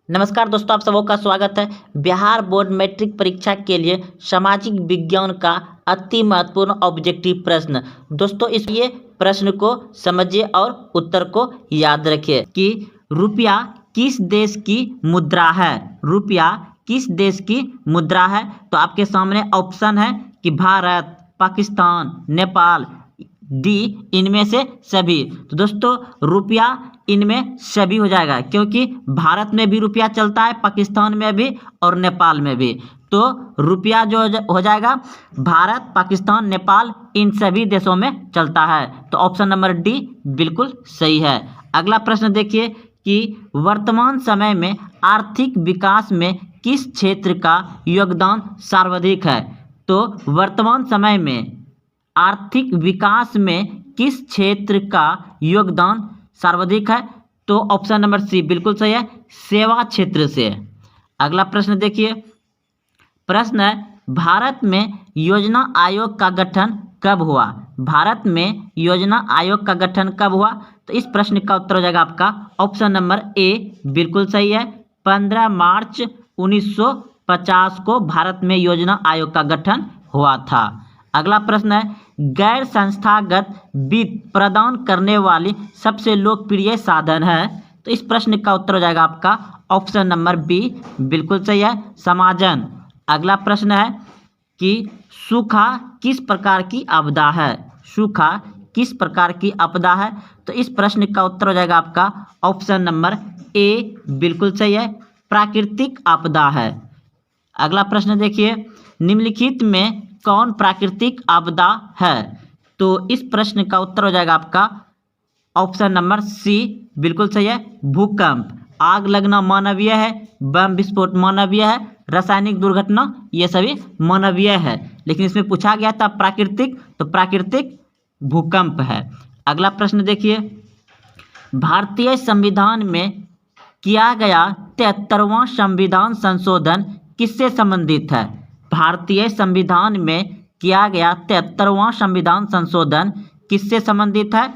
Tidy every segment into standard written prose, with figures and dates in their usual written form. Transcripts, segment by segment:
नमस्कार दोस्तों, आप सबों का स्वागत है। बिहार बोर्ड मैट्रिक परीक्षा के लिए सामाजिक विज्ञान का अति महत्वपूर्ण ऑब्जेक्टिव प्रश्न। दोस्तों, इस ये प्रश्न को समझिए और उत्तर को याद रखिए कि रुपया किस देश की मुद्रा है। रुपया किस देश की मुद्रा है? तो आपके सामने ऑप्शन है कि भारत, पाकिस्तान, नेपाल, डी इनमें से सभी। तो दोस्तों, रुपया इनमें सभी हो जाएगा, क्योंकि भारत में भी रुपया चलता है, पाकिस्तान में भी और नेपाल में भी। तो रुपया जो हो जाएगा भारत, पाकिस्तान, नेपाल इन सभी देशों में चलता है। तो ऑप्शन नंबर डी बिल्कुल सही है। अगला प्रश्न देखिए कि वर्तमान समय में आर्थिक विकास में किस क्षेत्र का योगदान सर्वाधिक है। तो वर्तमान समय में आर्थिक विकास में किस क्षेत्र का योगदान सर्वाधिक है? तो ऑप्शन नंबर सी बिल्कुल सही है, सेवा क्षेत्र से। अगला प्रश्न देखिए, प्रश्न है भारत में योजना आयोग का गठन कब हुआ। भारत में योजना आयोग का गठन कब हुआ? तो इस प्रश्न का उत्तर हो जाएगा आपका ऑप्शन नंबर ए बिल्कुल सही है, 15 मार्च 1950 को भारत में योजना आयोग का गठन हुआ था। अगला प्रश्न है गैर संस्थागत वित्त प्रदान करने वाली सबसे लोकप्रिय साधन है। तो इस प्रश्न का उत्तर हो जाएगा आपका ऑप्शन नंबर बी बिल्कुल सही है, समाजन। अगला प्रश्न है कि सूखा किस प्रकार की आपदा है। सूखा किस प्रकार की आपदा है? तो इस प्रश्न का उत्तर हो जाएगा आपका ऑप्शन नंबर ए बिल्कुल सही है, प्राकृतिक आपदा है। अगला प्रश्न देखिए, निम्नलिखित में कौन प्राकृतिक आपदा है? तो इस प्रश्न का उत्तर हो जाएगा आपका ऑप्शन नंबर सी बिल्कुल सही है, भूकंप। आग लगना मानवीय है, बम विस्फोट मानवीय है, रासायनिक दुर्घटना ये सभी मानवीय है, लेकिन इसमें पूछा गया था प्राकृतिक, तो प्राकृतिक भूकंप है। अगला प्रश्न देखिए, भारतीय संविधान में किया गया 73वां संविधान संशोधन किससे संबंधित है। भारतीय संविधान में किया गया 73वां संविधान संशोधन किससे संबंधित है?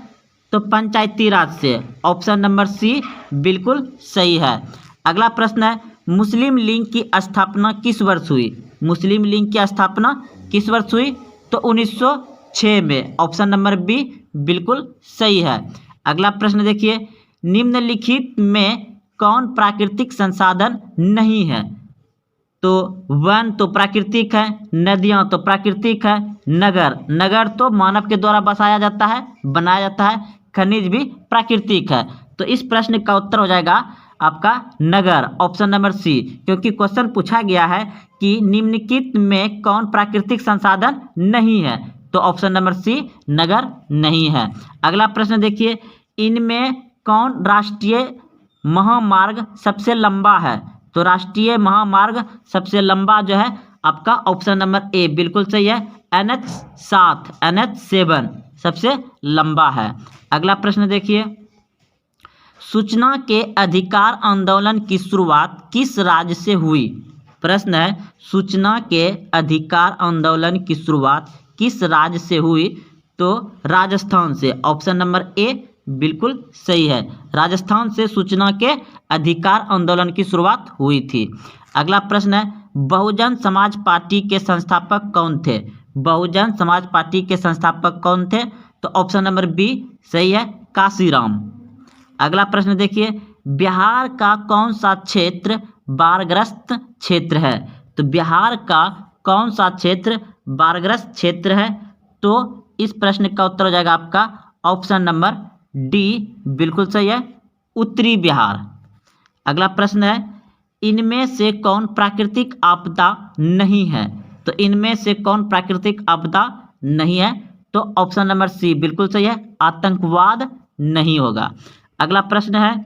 तो पंचायती राज से। ऑप्शन नंबर सी बिल्कुल सही है। अगला प्रश्न है मुस्लिम लीग की स्थापना किस वर्ष हुई। मुस्लिम लीग की स्थापना किस वर्ष हुई? तो 1906 में। ऑप्शन नंबर बी बिल्कुल सही है। अगला प्रश्न देखिए, निम्नलिखित में कौन प्राकृतिक संसाधन नहीं है। तो वन तो प्राकृतिक है, नदियाँ तो प्राकृतिक है, नगर तो मानव के द्वारा बसाया जाता है, बनाया जाता है, खनिज भी प्राकृतिक है। तो इस प्रश्न का उत्तर हो जाएगा आपका नगर, ऑप्शन नंबर सी, क्योंकि क्वेश्चन पूछा गया है कि निम्नलिखित में कौन प्राकृतिक संसाधन नहीं है। तो ऑप्शन नंबर सी नगर नहीं है। अगला प्रश्न देखिए, इनमें कौन राष्ट्रीय महामार्ग सबसे लंबा है। तो राष्ट्रीय महामार्ग सबसे लंबा जो है आपका ऑप्शन नंबर ए बिल्कुल सही है, NH7 NH7 सबसे लंबा है। अगला प्रश्न देखिए, सूचना के अधिकार आंदोलन की शुरुआत किस राज्य से हुई। प्रश्न है सूचना के अधिकार आंदोलन की शुरुआत किस राज्य से हुई। तो राजस्थान से। ऑप्शन नंबर ए बिल्कुल सही है, राजस्थान से सूचना के अधिकार आंदोलन की शुरुआत हुई थी। अगला प्रश्न है बहुजन समाज पार्टी के संस्थापक कौन थे। बहुजन समाज पार्टी के संस्थापक कौन थे? तो ऑप्शन नंबर बी सही है, काशीराम। अगला प्रश्न देखिए, बिहार का कौन सा क्षेत्र बाढ़ग्रस्त क्षेत्र है। तो बिहार का कौन सा क्षेत्र बाढ़ग्रस्त क्षेत्र है? तो इस प्रश्न का उत्तर हो जाएगा आपका ऑप्शन नंबर डी बिल्कुल सही है, उत्तरी बिहार। अगला प्रश्न है इनमें से कौन प्राकृतिक आपदा नहीं है। तो इनमें से कौन प्राकृतिक आपदा नहीं है? तो ऑप्शन नंबर सी बिल्कुल सही है, आतंकवाद नहीं होगा। अगला प्रश्न है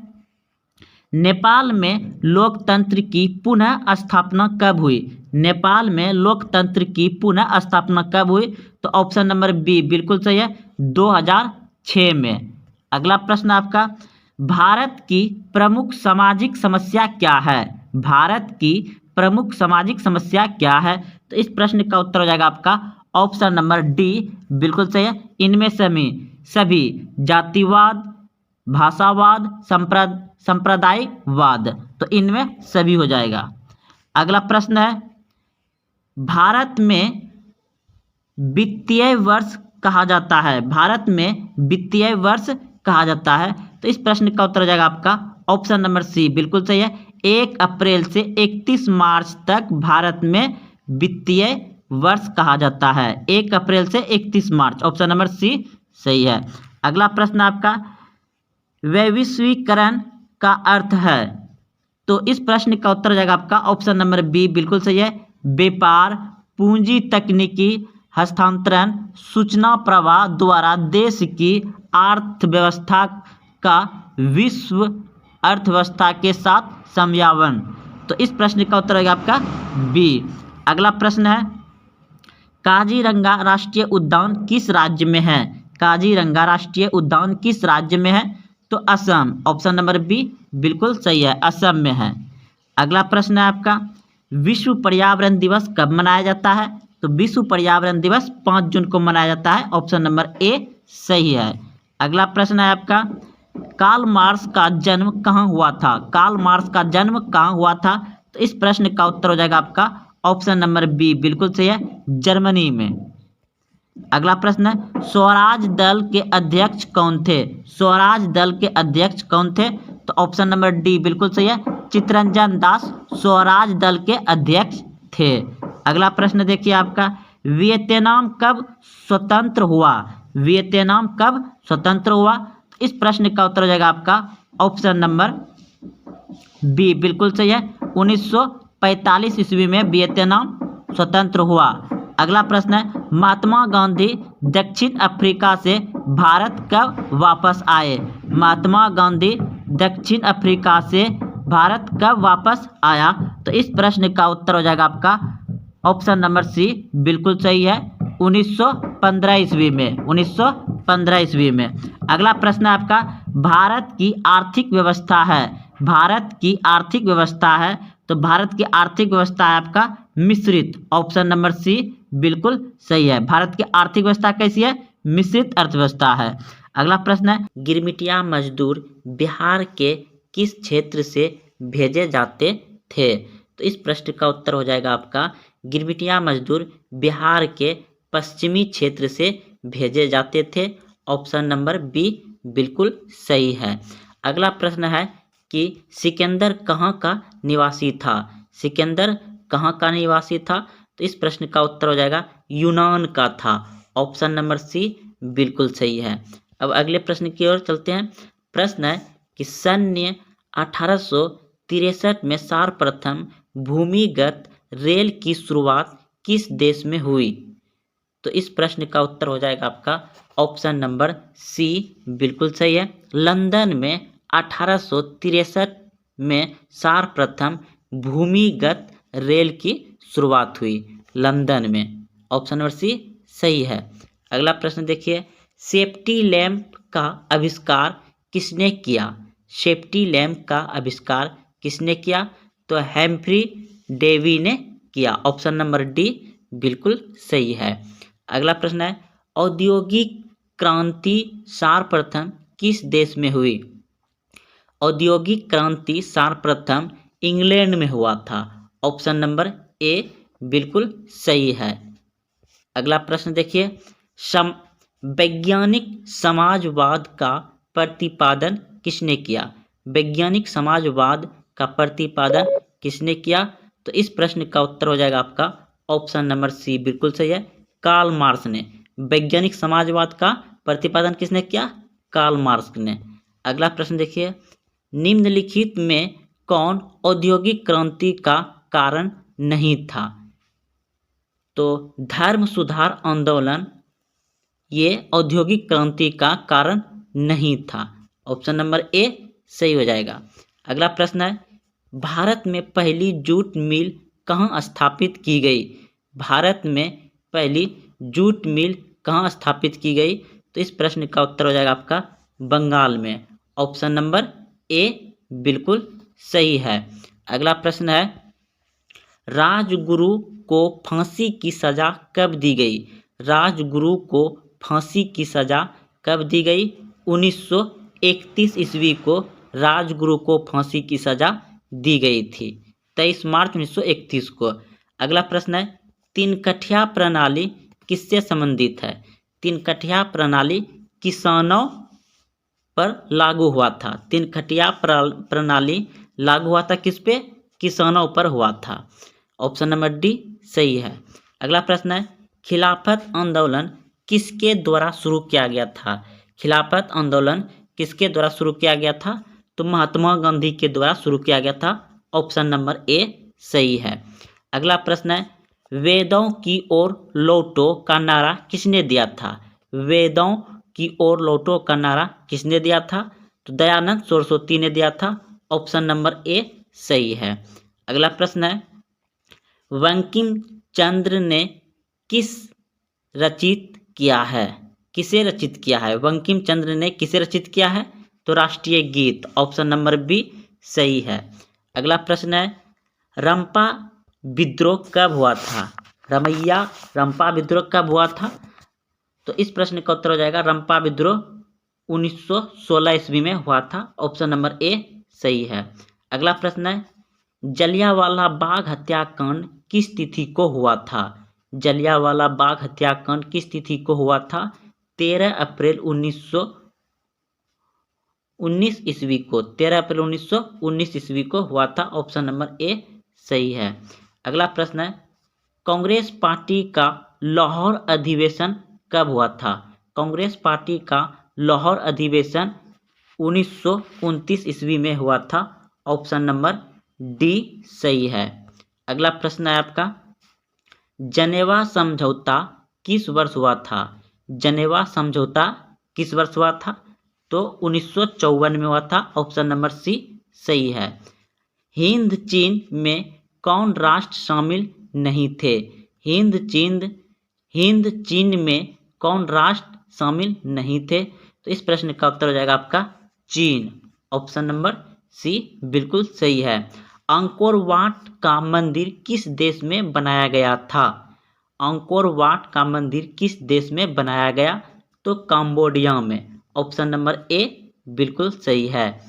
नेपाल में लोकतंत्र की पुनः स्थापना कब हुई। नेपाल में लोकतंत्र की पुनः स्थापना कब हुई? तो ऑप्शन नंबर बी बिल्कुल सही है, 2006 में। अगला प्रश्न आपका भारत की प्रमुख सामाजिक समस्या क्या है। भारत की प्रमुख सामाजिक समस्या क्या है? तो इस प्रश्न का उत्तर हो जाएगा आपका ऑप्शन नंबर डी बिल्कुल सही है, इनमें सभी जातिवाद, भाषावाद, सांप्रदायिकवाद तो इनमें सभी हो जाएगा। अगला प्रश्न है, भारत में वित्तीय वर्ष कहा जाता है, भारत में वित्तीय वर्ष कहा जाता है। तो इस प्रश्न का उत्तर हो जाएगा आपका ऑप्शन नंबर सी, बिल्कुल सही है। 1 अप्रैल से 31 मार्च तक भारत में वित्तीय वर्ष कहा जाता है। 1 अप्रैल से 31 मार्च, ऑप्शन नंबर सी सही है। अगला प्रश्न आपका, वैश्वीकरण का अर्थ है। तो इस प्रश्न का उत्तर हो जाएगा आपका ऑप्शन नंबर बी, बिल्कुल सही है। व्यापार, पूंजी, तकनीकी हस्तांतरण, सूचना प्रवाह द्वारा देश की अर्थव्यवस्था का विश्व अर्थव्यवस्था के साथ समन्वय। तो इस प्रश्न का उत्तर होगा आपका बी। अगला प्रश्न है, काजीरंगा राष्ट्रीय उद्यान किस राज्य में है? काजीरंगा राष्ट्रीय उद्यान किस राज्य में है? तो असम, ऑप्शन नंबर बी बिल्कुल सही है, असम में है। अगला प्रश्न है आपका, विश्व पर्यावरण दिवस कब मनाया जाता है? तो विश्व पर्यावरण दिवस 5 जून को मनाया जाता है, ऑप्शन नंबर ए सही है। अगला प्रश्न है आपका, कार्ल मार्क्स का जन्म कहाँ हुआ था? कार्ल मार्क्स का जन्म कहाँ हुआ था? तो इस प्रश्न का उत्तर हो जाएगा आपका ऑप्शन नंबर बी, बिल्कुल सही है, जर्मनी में। अगला प्रश्न है, स्वराज दल के अध्यक्ष कौन थे? स्वराज दल के अध्यक्ष कौन थे? तो ऑप्शन नंबर डी बिल्कुल सही है, चित्तरंजन दास स्वराज दल के अध्यक्ष थे। अगला प्रश्न देखिए आपका, वियतनाम कब स्वतंत्र हुआ? वियतनाम कब स्वतंत्र हुआ? इस प्रश्न का उत्तर हो जाएगा आपका ऑप्शन नंबर बी, बिल्कुल सही है, 1945 ईस्वी में वियतनाम स्वतंत्र हुआ। अगला प्रश्न है, महात्मा गांधी दक्षिण अफ्रीका से भारत कब वापस आए? महात्मा गांधी दक्षिण अफ्रीका से भारत कब वापस आया? तो इस प्रश्न का उत्तर हो जाएगा आपका ऑप्शन नंबर सी, बिल्कुल सही है, 1915 ईस्वी में, 1915 ईस्वी में। अगला प्रश्न है आपका, भारत की आर्थिक व्यवस्था है, भारत की आर्थिक व्यवस्था है। तो भारत की आर्थिक व्यवस्था है आपका मिश्रित, ऑप्शन नंबर सी बिल्कुल सही है। भारत की आर्थिक व्यवस्था कैसी है? मिश्रित अर्थव्यवस्था है। अगला प्रश्न है, गिरमिटिया मजदूर बिहार के किस क्षेत्र से भेजे जाते थे? तो इस प्रश्न का उत्तर हो जाएगा आपका, गिरमिटिया मजदूर बिहार के पश्चिमी क्षेत्र से भेजे जाते थे, ऑप्शन नंबर बी बिल्कुल सही है। अगला प्रश्न है कि सिकंदर कहाँ का निवासी था? सिकंदर कहाँ का निवासी था? तो इस प्रश्न का उत्तर हो जाएगा यूनान का था, ऑप्शन नंबर सी बिल्कुल सही है। अब अगले प्रश्न की ओर चलते हैं। प्रश्न है कि सन 1863 में सर्वप्रथम भूमिगत रेल की शुरुआत किस देश में हुई? तो इस प्रश्न का उत्तर हो जाएगा आपका ऑप्शन नंबर सी बिल्कुल सही है, लंदन में 1863 में सर्वप्रथम भूमिगत रेल की शुरुआत हुई, लंदन में, ऑप्शन नंबर सी सही है। अगला प्रश्न देखिए, सेफ्टी लैंप का आविष्कार किसने किया? सेफ्टी लैंप का आविष्कार किसने किया? तो हेम्फ्री डेवी ने किया, ऑप्शन नंबर डी बिल्कुल सही है। अगला प्रश्न है, औद्योगिक क्रांति सर्वप्रथम किस देश में हुई? औद्योगिक क्रांति सर्वप्रथम इंग्लैंड में हुआ था, ऑप्शन नंबर ए बिल्कुल सही है। अगला प्रश्न देखिए, वैज्ञानिक समाजवाद का प्रतिपादन किसने किया? वैज्ञानिक समाजवाद का प्रतिपादन किसने किया? तो इस प्रश्न का उत्तर हो जाएगा आपका ऑप्शन नंबर सी बिल्कुल सही है, कार्ल मार्क्स ने। वैज्ञानिक समाजवाद का प्रतिपादन किसने किया? कार्ल मार्क्स ने। अगला प्रश्न देखिए, निम्नलिखित में कौन औद्योगिक क्रांति का कारण नहीं था? तो धर्म सुधार आंदोलन ये औद्योगिक क्रांति का कारण नहीं था, ऑप्शन नंबर ए सही हो जाएगा। अगला प्रश्न है, भारत में पहली जूट मिल कहाँ स्थापित की गई? भारत में पहली जूट मिल कहाँ स्थापित की गई? तो इस प्रश्न का उत्तर हो जाएगा आपका बंगाल में, ऑप्शन नंबर ए बिल्कुल सही है। अगला प्रश्न है, राजगुरु को फांसी की सजा कब दी गई? राजगुरु को फांसी की सजा कब दी गई? 1931 ईस्वी को राजगुरु को फांसी की सजा दी गई थी? 23 मार्च 1931 को। अगला प्रश्न है, तीन कठिया प्रणाली किससे संबंधित है? तीन कठिया प्रणाली किसानों पर लागू हुआ था। तीन कठिया प्रणाली लागू हुआ था किस पे? किसानों पर हुआ था। ऑप्शन नंबर डी सही है। अगला प्रश्न है, खिलाफत आंदोलन किसके द्वारा शुरू किया गया था? खिलाफत आंदोलन किसके द्वारा शुरू किया गया था? तो महात्मा गांधी के द्वारा शुरू किया गया था। ऑप्शन नंबर ए सही है। अगला प्रश्न है, वेदों की ओर लौटो का नारा किसने दिया था? वेदों की ओर लौटो का नारा किसने दिया था? तो दयानंद सरस्वती ने दिया था। ऑप्शन नंबर ए सही है। अगला प्रश्न है, बंकिम चंद्र ने किस रचित किया है? किसे रचित किया है? बंकिम चंद्र ने किसे रचित किया है? तो राष्ट्रीय गीत। ऑप्शन नंबर बी सही है। अगला प्रश्न है, रंपा विद्रोह कब हुआ था? रंपा विद्रोह कब हुआ था? तो इस प्रश्न का उत्तर हो जाएगा रंपा विद्रोह 1916 ईस्वी में हुआ था। ऑप्शन नंबर ए सही है। अगला प्रश्न है, जलियांवाला बाग हत्याकांड किस तिथि को हुआ था? जलियांवाला बाग हत्याकांड किस तिथि को हुआ था? 13 अप्रैल 1919 ईस्वी को। 13 अप्रैल 1919 ईस्वी को हुआ था। ऑप्शन नंबर ए सही है। अगला प्रश्न है, कांग्रेस पार्टी का लाहौर अधिवेशन कब हुआ था? कांग्रेस पार्टी का लाहौर अधिवेशन 1929 ईस्वी में हुआ था। ऑप्शन नंबर डी सही है। अगला प्रश्न है आपका, जनेवा समझौता किस वर्ष हुआ था? जनेवा समझौता किस वर्ष हुआ था? तो 1954 में हुआ था। ऑप्शन नंबर सी सही है। हिंद चीन में कौन राष्ट्र शामिल नहीं थे? हिंद चीन में कौन राष्ट्र शामिल नहीं थे? तो इस प्रश्न का उत्तर हो जाएगा आपका चीन। ऑप्शन नंबर सी बिल्कुल सही है। अंकोर वाट का मंदिर किस देश में बनाया गया था? अंकोर वाट का मंदिर किस देश में बनाया गया? तो कंबोडिया में। ऑप्शन नंबर ए बिल्कुल सही है।